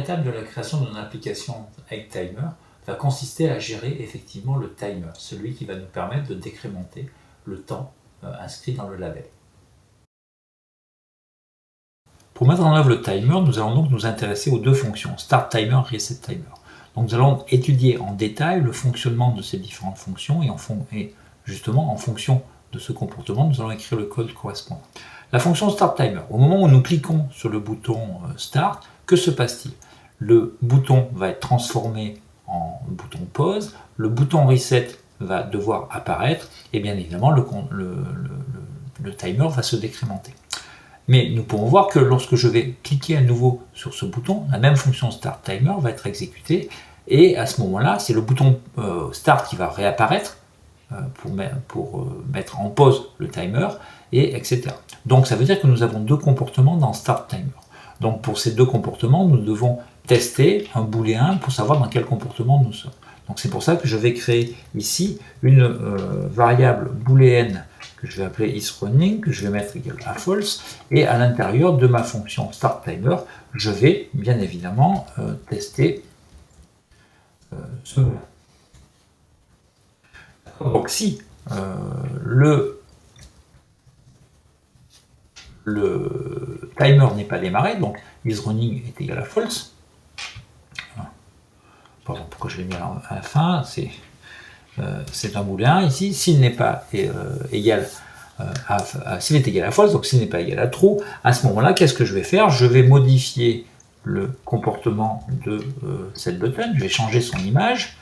étape de la création d'une application avec timer va consister à gérer effectivement le timer, celui qui va nous permettre de décrémenter le temps inscrit dans le label. Pour mettre en œuvre le timer, nous allons donc nous intéresser aux deux fonctions, start timer et reset timer. Donc nous allons étudier en détail le fonctionnement de ces différentes fonctions et justement en fonction de ce comportement, nous allons écrire le code correspondant. La fonction start timer, au moment où nous cliquons sur le bouton start, que se passe-t-il? Le bouton va être transformé en bouton pause, le bouton reset va devoir apparaître et bien évidemment le timer va se décrémenter. Mais nous pouvons voir que lorsque je vais cliquer à nouveau sur ce bouton, la même fonction start timer va être exécutée et à ce moment-là, c'est le bouton start qui va réapparaître pour mettre en pause le timer et etc. Donc ça veut dire que nous avons deux comportements dans start timer. Donc pour ces deux comportements, nous devons tester un booléen pour savoir dans quel comportement nous sommes. Donc c'est pour ça que je vais créer ici une variable booléenne que je vais appeler isRunning, que je vais mettre égal à false, et à l'intérieur de ma fonction start timer, je vais bien évidemment tester ce booléen. Donc si le timer n'est pas démarré, donc isRunning est égal à false. Pardon, pourquoi je l'ai mis à la fin, c'est un booléen ici. S'il n'est pas égal s'il est égal à false, donc s'il n'est pas égal à true, à ce moment-là, qu'est-ce que je vais faire? Je vais modifier le comportement de cette button, je vais changer son image.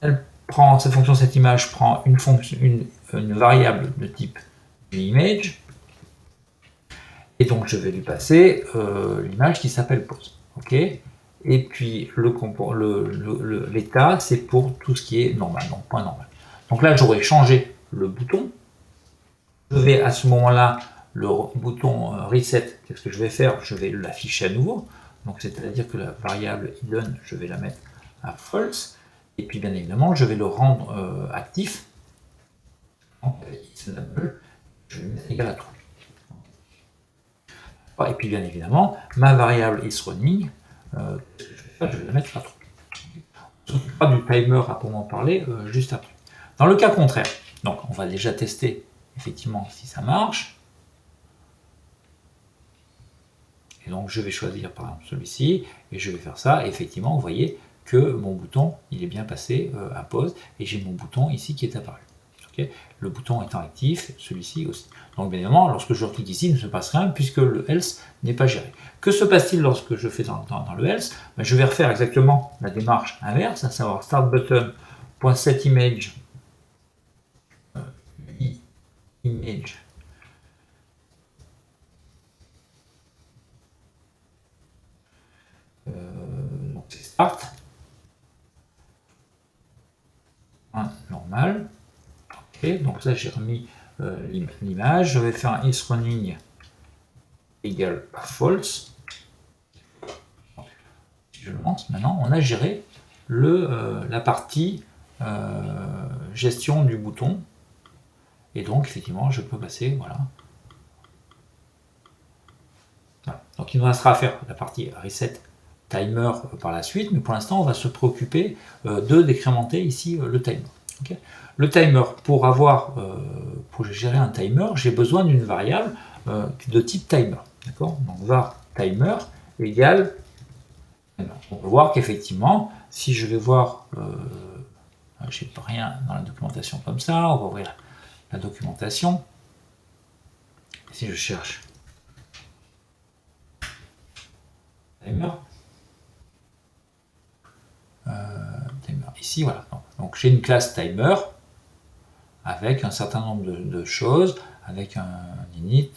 Cette fonction, cette image prend une variable de type image, et donc je vais lui passer l'image qui s'appelle pose. Ok. Et puis l'état, c'est pour tout ce qui est normal, donc point normal. Donc là, j'aurais changé le bouton. Je vais à ce moment-là, le bouton reset, qu'est-ce que je vais faire? Je vais l'afficher à nouveau. Donc c'est-à-dire que la variable hidden, je vais la mettre à false. Et puis bien évidemment, je vais le rendre actif. Donc, je vais mettre égal à true. Et puis bien évidemment, ma variable isRunning, je vais la mettre à true. On s'occupera du timer à proprement parler juste après. Dans le cas contraire, donc on va déjà tester effectivement si ça marche. Et donc je vais choisir par exemple celui-ci et je vais faire ça. Et effectivement, vous voyez que mon bouton il est bien passé à pause et j'ai mon bouton ici qui est apparu. Okay, le bouton étant actif, celui-ci aussi. Donc bien évidemment, lorsque je clique ici, il ne se passe rien puisque le else n'est pas géré. Que se passe-t-il lorsque je fais dans le else? Ben, je vais refaire exactement la démarche inverse, à savoir start button.setImage image donc c'est start normal. Ok, donc là j'ai remis l'image. Je vais faire un isRunning égal à false. Si je le lance maintenant, on a géré la partie gestion du bouton. Et donc, effectivement, je peux passer, voilà. Donc, il nous restera à faire la partie reset timer par la suite, mais pour l'instant, on va se préoccuper de décrémenter ici le timer. Okay, le timer, pour gérer un timer, j'ai besoin d'une variable de type timer. D'accord? Donc, var timer égale. On peut voir qu'effectivement, si je vais voir, j'ai rien dans la documentation comme ça, on va ouvrir la documentation. Si je cherche timer, ici voilà. Donc j'ai une classe timer avec un certain nombre de choses, avec un init,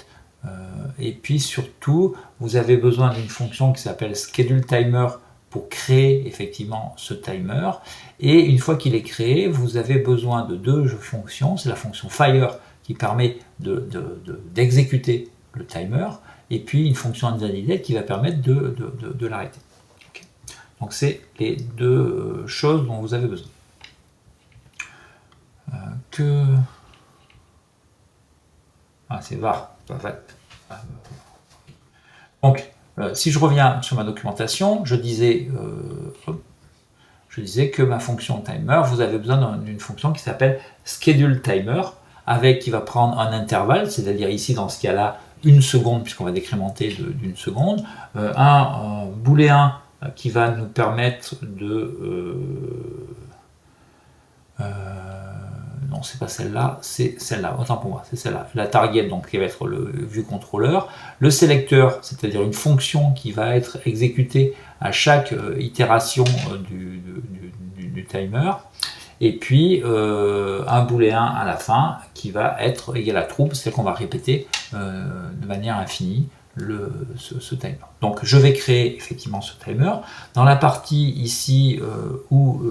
et puis surtout vous avez besoin d'une fonction qui s'appelle schedule timer pour créer effectivement ce timer, et une fois qu'il est créé, vous avez besoin de deux fonctions. C'est la fonction fire qui permet d'exécuter le timer, et puis une fonction invalidate qui va permettre de l'arrêter. Okay. Donc c'est les deux choses dont vous avez besoin. C'est var. Donc si je reviens sur ma documentation, je disais que ma fonction timer, vous avez besoin d'une fonction qui s'appelle schedule timer, qui va prendre un intervalle, c'est-à-dire ici dans ce cas-là 1 seconde, puisqu'on va décrémenter d'une seconde, un booléen qui va nous permettre de... non, c'est pas celle-là, c'est celle-là, autant pour moi, c'est celle-là. La target, donc qui va être le view controller. Le sélecteur, c'est-à-dire une fonction qui va être exécutée à chaque itération du timer. Et puis un booléen à la fin qui va être égal à true, c'est-à-dire qu'on va répéter de manière infinie ce timer. Donc je vais créer effectivement ce timer. Dans la partie ici où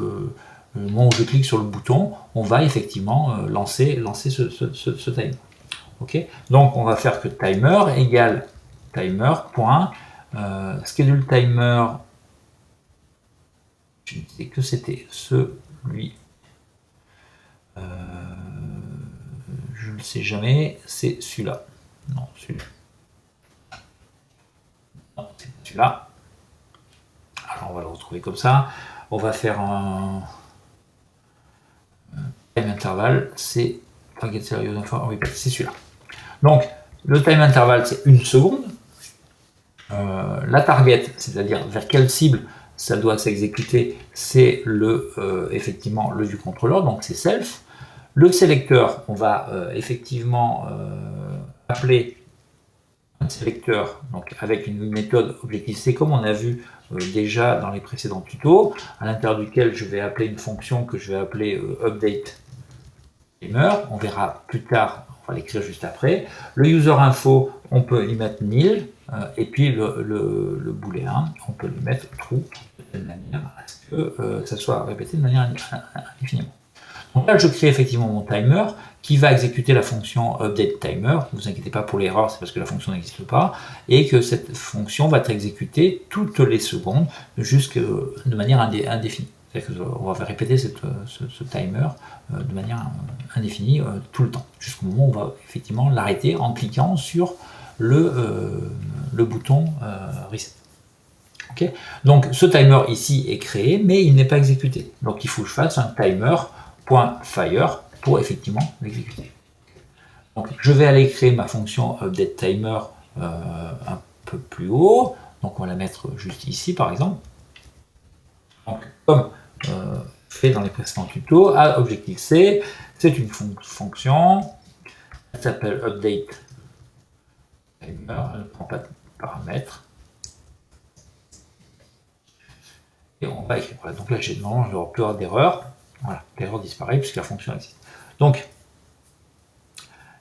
au moment où je clique sur le bouton, on va effectivement lancer ce timer. Okay, donc on va faire que timer égale timer.schedule timer. Je disais que c'était celui. Je ne sais jamais, c'est celui-là. Non, celui-là. Non, c'est celui-là. Alors on va le retrouver comme ça. On va faire un time interval, c'est target serious info, oui, c'est celui-là. Donc le time interval c'est 1 seconde. La target, c'est-à-dire vers quelle cible ça doit s'exécuter, c'est effectivement le view controller, donc c'est self. Le sélecteur, on va effectivement appeler un sélecteur donc avec une méthode Objective-C, comme on a vu déjà dans les précédents tutos, à l'intérieur duquel je vais appeler une fonction que je vais appeler update timer. On verra plus tard, on va l'écrire juste après. Le user info, on peut y mettre nil, et puis le booléen, on peut lui mettre true, de telle manière à ce que ça soit répété de manière indéfiniment. Donc là, je crée effectivement mon timer qui va exécuter la fonction update timer. Ne vous inquiétez pas pour l'erreur, c'est parce que la fonction n'existe pas. Et que cette fonction va être exécutée toutes les secondes de manière indéfinie. C'est-à-dire qu'on va répéter ce timer de manière indéfinie tout le temps, jusqu'au moment où on va effectivement l'arrêter en cliquant sur le bouton reset. Okay, donc ce timer ici est créé, mais il n'est pas exécuté. Donc il faut que je fasse un timer.fire pour effectivement l'exécuter. Donc je vais aller créer ma fonction update timer un peu plus haut. Donc on va la mettre juste ici par exemple. Donc comme fait dans les précédents tutos, à Objective-C, c'est une fonction, elle s'appelle update timer, elle ne prend pas de paramètres. Et on va écrire. Voilà. Donc là, normalement, je vais avoir plus d'erreur. Voilà, l'erreur disparaît puisque la fonction existe. Donc,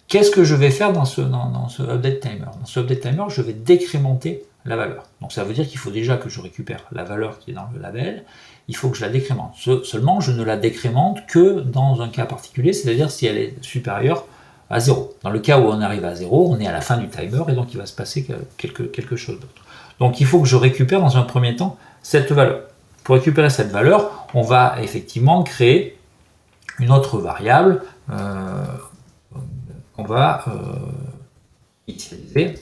qu'est-ce que je vais faire dans ce update timer? Dans ce update timer, je vais décrémenter la valeur. Donc ça veut dire qu'il faut déjà que je récupère la valeur qui est dans le label, il faut que je la décrémente. Seulement, je ne la décrémente que dans un cas particulier, c'est-à-dire si elle est supérieure à 0. Dans le cas où on arrive à 0, on est à la fin du timer et donc il va se passer quelque chose d'autre. Donc il faut que je récupère dans un premier temps cette valeur. Pour récupérer cette valeur, on va effectivement créer une autre variable qu'on va initialiser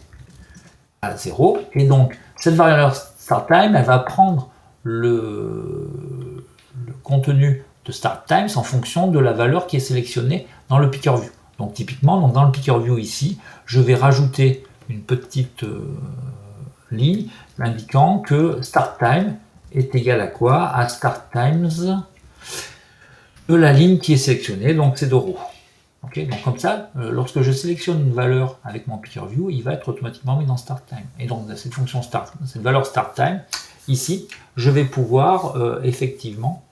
à 0. Et donc, cette variable startTime, elle va prendre le contenu de startTime en fonction de la valeur qui est sélectionnée dans le picker view. Donc, typiquement, dans le picker view ici, je vais rajouter une petite ligne indiquant que startTime est égal à quoi? À startTimes de la ligne qui est sélectionnée, donc c'est d'euros. Okay, donc comme ça, lorsque je sélectionne une valeur avec mon picker view, il va être automatiquement mis dans startTime. Et donc cette fonction cette valeur startTime, ici, je vais pouvoir effectivement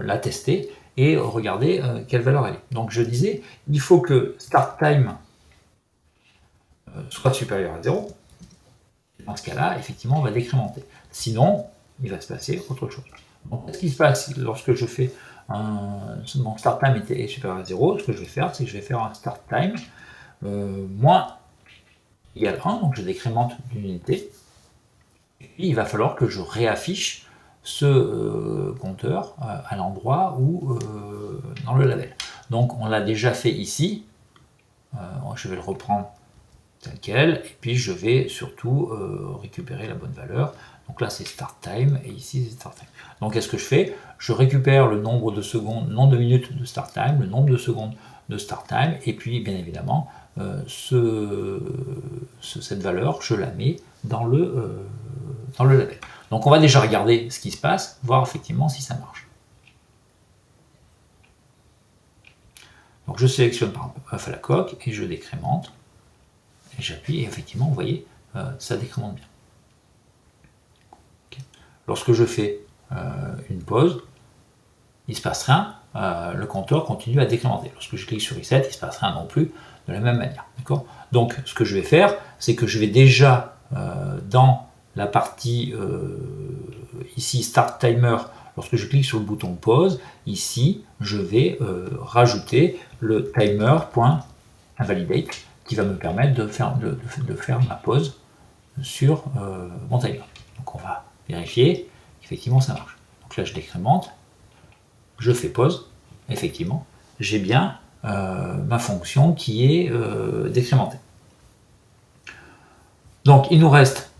la tester et regarder quelle valeur elle est. Donc je disais, il faut que startTime soit supérieur à 0. Dans ce cas-là, effectivement, on va décrémenter. Sinon, il va se passer autre chose. Donc, ce qui se passe lorsque je fais mon start time est supérieur à 0, ce que je vais faire, c'est que je vais faire un start time moins égal 1, donc je décrémente d'une unité. Et puis, il va falloir que je réaffiche ce compteur à l'endroit où dans le label. Donc, on l'a déjà fait ici. Je vais le reprendre tel quel, et puis je vais surtout récupérer la bonne valeur. Donc là c'est start time, et ici c'est start time. Donc qu'est-ce que je fais? Je récupère le nombre de secondes, le nombre de minutes de start time, le nombre de secondes de start time, et puis bien évidemment, cette valeur, je la mets dans le label. Donc on va déjà regarder ce qui se passe, voir effectivement si ça marche. Donc je sélectionne par exemple œuf à la coque, et je décrémente, et j'appuie, et effectivement, vous voyez, ça décrémente bien. Okay. Lorsque je fais une pause, il ne se passe rien, le compteur continue à décrémenter. Lorsque je clique sur Reset, il ne se passe rien non plus de la même manière. Donc ce que je vais faire, c'est que je vais déjà dans la partie ici Start Timer, lorsque je clique sur le bouton pause, ici je vais rajouter le timer.invalidate qui va me permettre de faire ma pause sur mon timer. Donc on va vérifier qu'effectivement ça marche. Donc là je décrémente, je fais pause, effectivement, j'ai bien ma fonction qui est décrémentée. Donc il nous reste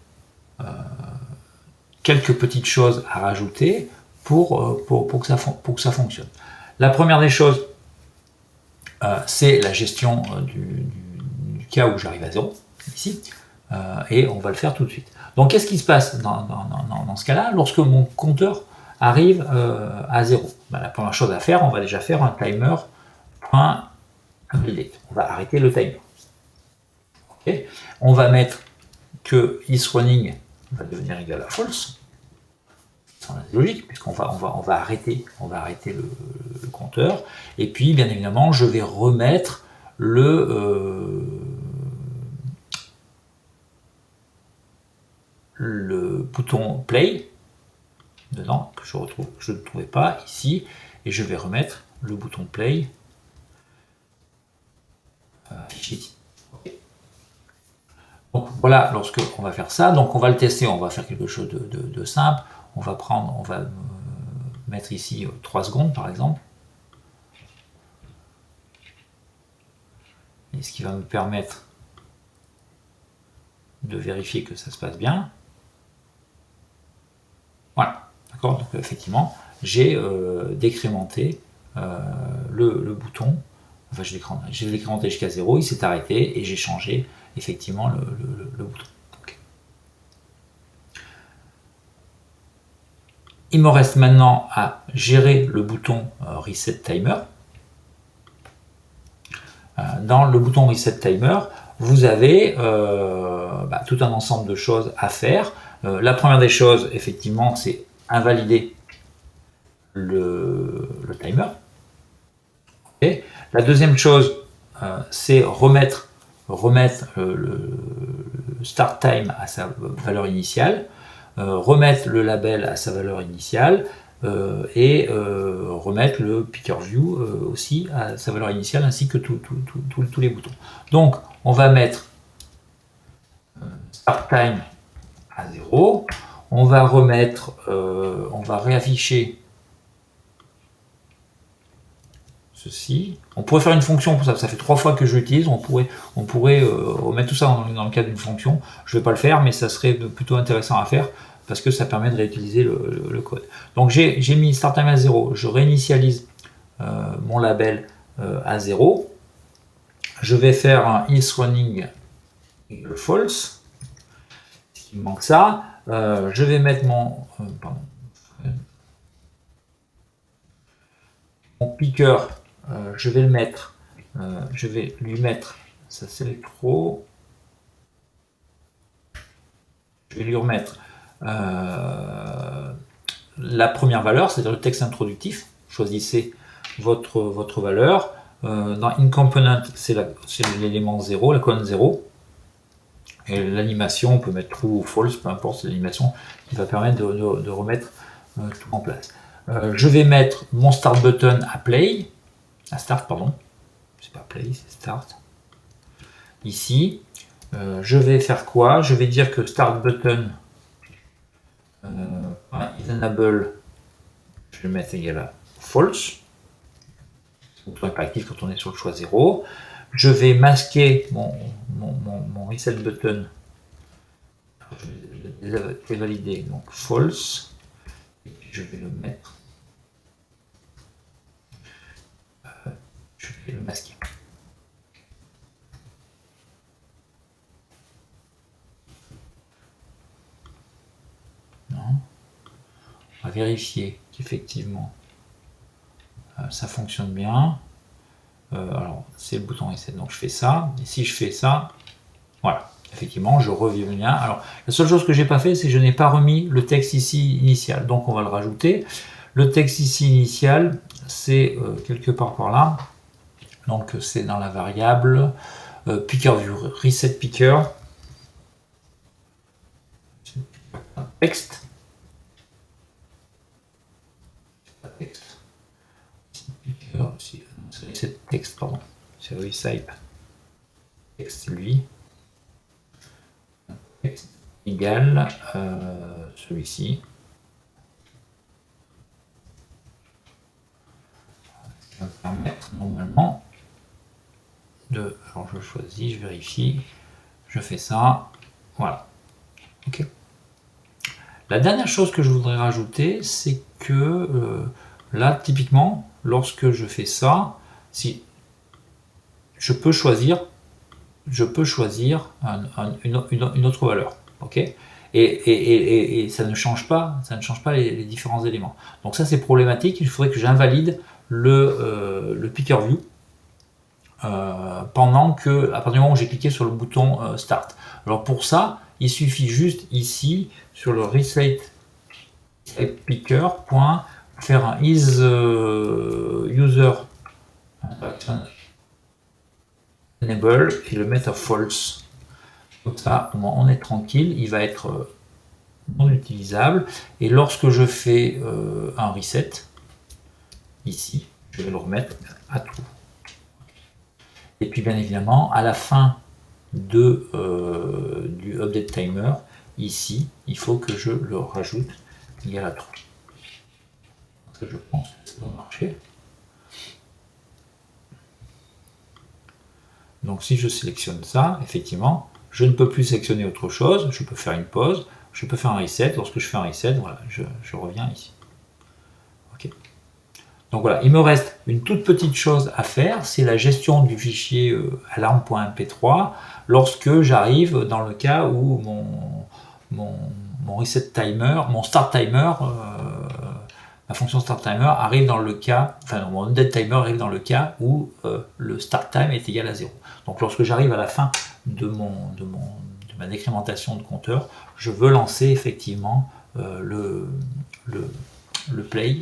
quelques petites choses à rajouter pour que ça fonctionne. La première des choses, c'est la gestion du cas où j'arrive à 0, ici, et on va le faire tout de suite. Donc qu'est-ce qui se passe dans ce cas-là lorsque mon compteur arrive à 0? La première chose à faire, on va déjà faire un timer.invalidate. On va arrêter le timer. Okay. On va mettre que isRunning va devenir égal à false. C'est logique, puisqu'on va arrêter le compteur. Et puis, bien évidemment, je vais remettre le bouton play dedans, que je ne trouvais pas ici, et je vais remettre le bouton play ici. Donc voilà, lorsque on va faire ça, donc on va le tester, on va faire quelque chose de simple. On va mettre ici 3 secondes par exemple. Et ce qui va me permettre de vérifier que ça se passe bien. Voilà, d'accord. Donc effectivement, j'ai décrémenté le bouton. Enfin, j'ai décrémenté jusqu'à 0, il s'est arrêté et j'ai changé effectivement le bouton. Okay. Il me reste maintenant à gérer le bouton Reset Timer. Dans le bouton Reset Timer, vous avez tout un ensemble de choses à faire. La première des choses, effectivement, c'est invalider le timer. Okay. La deuxième chose, c'est remettre le start time à sa valeur initiale, remettre le label à sa valeur initiale, et remettre le picker view aussi à sa valeur initiale, ainsi que tous les boutons. Donc on va mettre start time à 0, on va remettre, on va réafficher ceci. On pourrait faire une fonction pour ça, ça fait 3 fois que je l'utilise, on pourrait remettre tout ça dans le cadre d'une fonction. Je ne vais pas le faire, mais ça serait plutôt intéressant à faire, parce que ça permet de réutiliser le code. Donc j'ai mis start time à 0, je réinitialise mon label à 0, je vais faire un isRunning false, il me manque ça, je vais mettre mon picker, je vais lui mettre, ça c'est trop, je vais lui remettre la première valeur, c'est-à-dire le texte introductif. Choisissez votre valeur. Dans InComponent, c'est l'élément 0, la colonne 0. Et l'animation, on peut mettre true ou false, peu importe, c'est l'animation qui va permettre de remettre tout en place. Je vais mettre mon start button à start, pardon. C'est pas play, c'est start. Ici, je vais faire quoi? Je vais dire que start button is enable, je vais mettre égal à false. Le bouton n'est pas actif quand on est sur le choix 0. Je vais masquer mon reset button, je vais valider, donc false, et puis je vais le mettre, je vais le masquer. Non. On va vérifier qu'effectivement ça fonctionne bien. Alors c'est le bouton reset, donc je fais ça, et si je fais ça, voilà, effectivement je reviens bien. Alors la seule chose que j'ai pas fait, c'est que je n'ai pas remis le texte ici initial, donc on va le rajouter. Le texte ici initial, c'est quelque part par là, donc c'est dans la variable picker view, reset picker, texte, c'est texte, pardon, c'est reset texte, c'est lui, texte égal celui-ci. Ça va me permettre normalement de, alors je choisis, je vérifie, je fais ça, voilà, ok. La dernière chose que je voudrais rajouter, c'est que là, typiquement, lorsque je fais ça, si je peux choisir une autre valeur, ok, et ça ne change pas les différents éléments. Donc ça, c'est problématique. Il faudrait que j'invalide le picker view pendant que, à partir du moment où j'ai cliqué sur le bouton start. Alors pour ça, il suffit juste ici sur le reset picker point faire un is user enable et le mettre à false. Comme ça, on est tranquille, il va être non utilisable. Et lorsque je fais un reset, ici, je vais le remettre à true. Et puis bien évidemment, à la fin du update timer, ici, il faut que je le rajoute égal à true. Je pense que ça va marcher. Donc si je sélectionne ça, effectivement, je ne peux plus sélectionner autre chose, je peux faire une pause, je peux faire un reset, lorsque je fais un reset, voilà, je reviens ici. Ok. Donc voilà, il me reste une toute petite chose à faire, c'est la gestion du fichier alarme.mp3 lorsque j'arrive dans le cas où mon reset timer, mon start timer, la fonction start timer arrive dans le cas, enfin mon update timer arrive dans le cas où le start time est égal à 0. Donc lorsque j'arrive à la fin de ma décrémentation de compteur, je veux lancer effectivement le play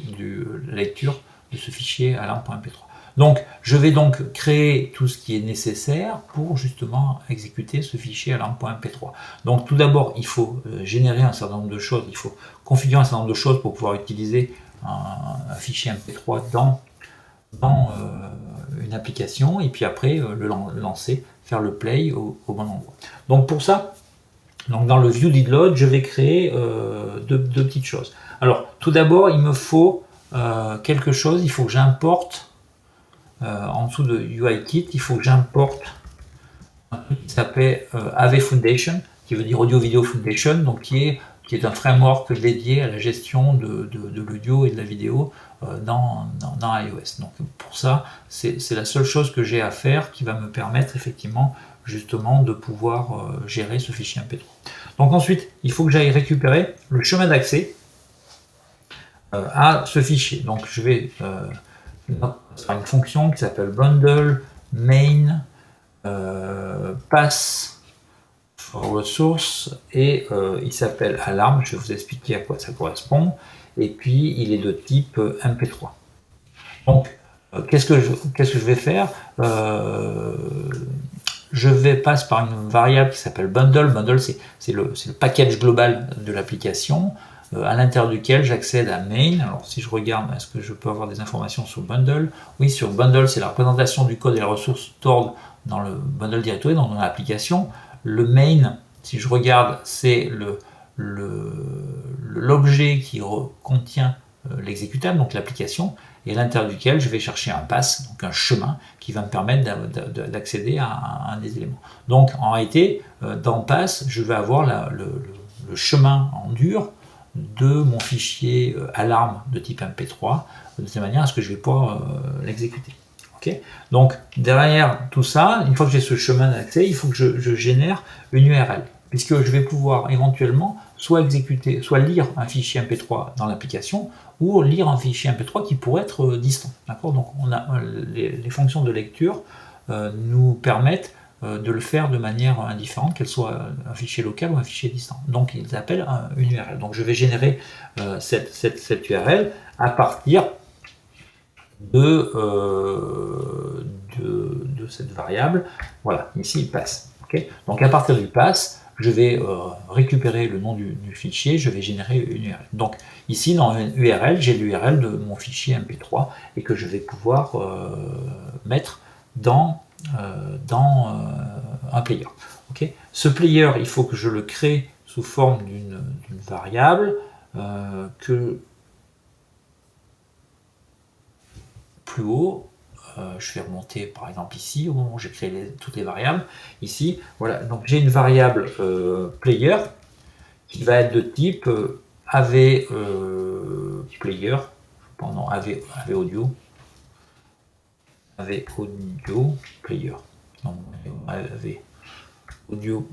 la lecture de ce fichier alarme.mp3. Donc je vais donc créer tout ce qui est nécessaire pour justement exécuter ce fichier alarme.mp3. Donc tout d'abord il faut générer un certain nombre de choses, il faut configurer un certain nombre de choses pour pouvoir utiliser un fichier MP3 dans une application et puis après le lancer, faire le play au bon endroit. Donc pour ça, donc dans le view did load, je vais créer deux petites choses. Alors tout d'abord, il me faut quelque chose, il faut que j'importe en dessous de UIKit, il faut que j'importe un truc qui s'appelle AV Foundation, qui veut dire Audio Video Foundation, donc qui est un framework dédié à la gestion de l'audio et de la vidéo dans iOS. Donc pour ça, c'est la seule chose que j'ai à faire qui va me permettre effectivement justement de pouvoir gérer ce fichier MP3. Donc ensuite, il faut que j'aille récupérer le chemin d'accès à ce fichier. Donc je vais faire une fonction qui s'appelle bundle main pass for resource et il s'appelle alarme. Je vais vous expliquer à quoi ça correspond. Et puis il est de type MP3. Donc qu'est-ce que je vais faire? Je vais passer par une variable qui s'appelle bundle. Bundle, c'est le package global de l'application à l'intérieur duquel j'accède à main. Alors si je regarde, est-ce que je peux avoir des informations sur bundle? Oui, sur bundle, c'est la représentation du code et la ressource stored dans le bundle directory, dans l'application. Le main, si je regarde, c'est l'objet qui contient l'exécutable, donc l'application. et à l'intérieur duquel je vais chercher un pass, donc un chemin qui va me permettre d'accéder à un des éléments. Donc en réalité, dans pass, je vais avoir le chemin en dur de mon fichier alarme de type MP3, de cette manière à ce que je vais pouvoir l'exécuter. Okay. Donc derrière tout ça, une fois que j'ai ce chemin d'accès, il faut que je génère une URL, puisque je vais pouvoir éventuellement soit exécuter, soit lire un fichier MP3 dans l'application, ou lire un fichier MP3 qui pourrait être distant. Donc on a les fonctions de lecture nous permettent de le faire de manière indifférente, qu'elle soit un fichier local ou un fichier distant. Donc ils appellent une URL. Donc je vais générer cette URL à partir de cette variable. Voilà, ici il passe. Okay. Donc à partir du pass, je vais récupérer le nom du fichier, je vais générer une URL. Donc ici dans une URL, j'ai l'URL de mon fichier MP3 et que je vais pouvoir mettre dans un player. Okay. Ce player, il faut que je le crée sous forme d'une variable que plus haut, je vais remonter par exemple ici, au moment où j'ai créé toutes les variables, ici, voilà, donc j'ai une variable player qui va être de type AV player, pendant AV audio, AV audio player, donc AV audio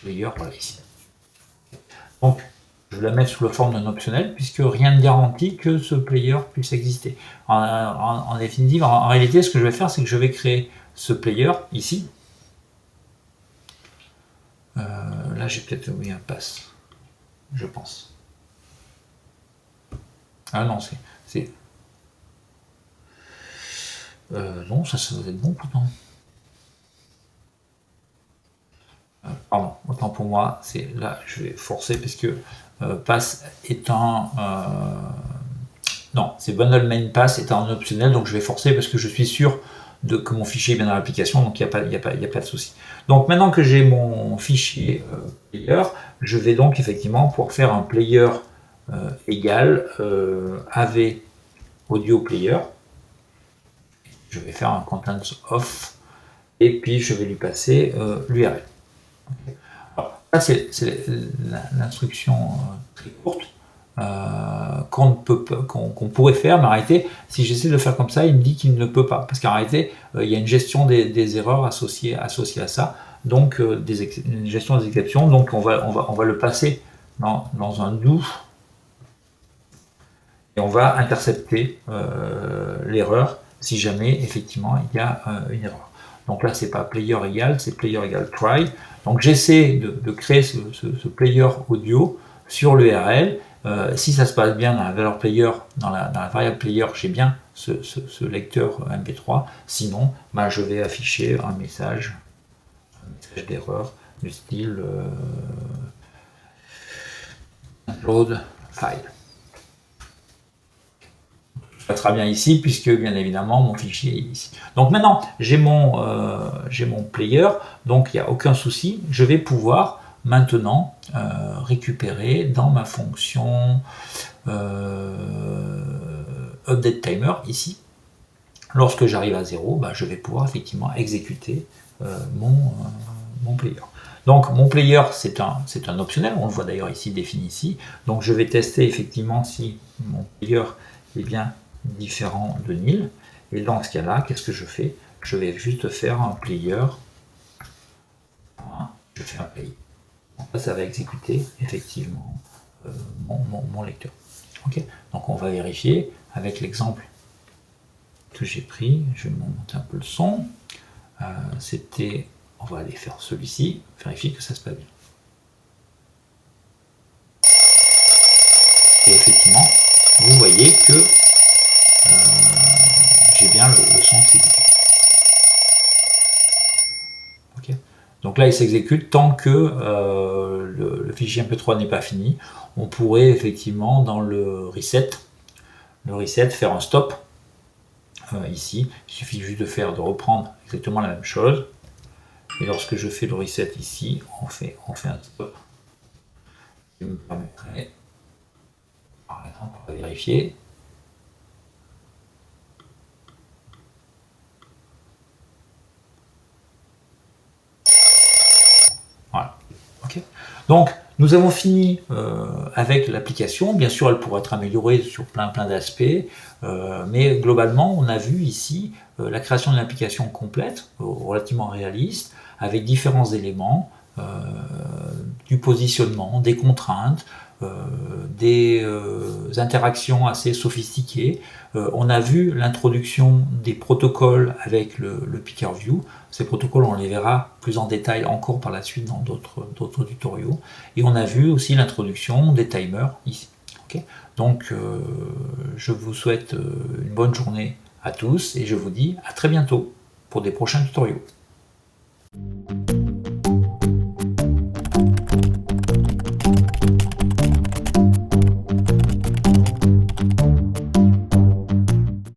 player, voilà ici. Donc je vais la mettre sous la forme d'un optionnel, puisque rien ne garantit que ce player puisse exister. En définitive, en réalité, ce que je vais faire, c'est que je vais créer ce player ici. Là, j'ai peut-être oublié un pass, je pense. Ah non, c'est... non, ça doit être bon pourtant. Pardon, autant pour moi, c'est là, je vais forcer parce que pass est un... non, c'est bundle main pass est un optionnel, donc je vais forcer parce que je suis sûr que mon fichier est bien dans l'application, donc il n'y a pas de souci. Donc maintenant que j'ai mon fichier player, je vais donc effectivement pouvoir faire un player égal AV audio player. Je vais faire un contents of et puis je vais lui passer l'URL. Ça, c'est l'instruction très courte qu'on pourrait faire, mais en réalité, si j'essaie de le faire comme ça, il me dit qu'il ne peut pas. Parce qu'en réalité, il y a une gestion des erreurs associées à ça, donc une gestion des exceptions. Donc on va le passer dans un do et on va intercepter l'erreur si jamais effectivement il y a une erreur. Donc là, c'est pas player égal, c'est player égal try. Donc j'essaie de créer ce player audio sur l'URL. Si ça se passe bien dans la valeur player, dans la variable player, j'ai bien ce lecteur MP3. Sinon, je vais afficher un message d'erreur du style upload file. Ça sera bien ici puisque bien évidemment mon fichier est ici. Donc maintenant j'ai mon player, donc il n'y a aucun souci, je vais pouvoir maintenant récupérer dans ma fonction update timer ici. Lorsque j'arrive à 0, je vais pouvoir effectivement exécuter mon player. Donc mon player c'est un optionnel, on le voit d'ailleurs ici défini ici. Donc je vais tester effectivement si mon player est bien différent de nil, et dans ce cas là, qu'est-ce que je fais? Je vais juste faire un player, je fais un player. Donc là, ça va exécuter effectivement mon lecteur. Okay. Donc on va vérifier avec l'exemple que j'ai pris, je vais monter un peu le son, c'était, on va aller faire celui-ci, vérifier que ça se passe bien. Et effectivement, vous voyez que j'ai bien le son qui s'exécute. Okay. Donc là, il s'exécute tant que le fichier MP3 n'est pas fini. On pourrait effectivement, dans le reset, faire un stop. Ici, il suffit juste de reprendre exactement la même chose. Et lorsque je fais le reset ici, on fait un stop. Ce qui me permettrait, par exemple, on va vérifier. Donc, nous avons fini avec l'application. Bien sûr, elle pourrait être améliorée sur plein d'aspects, mais globalement, on a vu ici la création d'une application complète, relativement réaliste, avec différents éléments, du positionnement, des contraintes, des interactions assez sophistiquées. On a vu l'introduction des protocoles avec le PickerView. Ces protocoles, on les verra plus en détail encore par la suite dans d'autres tutoriaux. Et on a vu aussi l'introduction des timers ici. Okay. Donc, je vous souhaite une bonne journée à tous et je vous dis à très bientôt pour des prochains tutoriaux.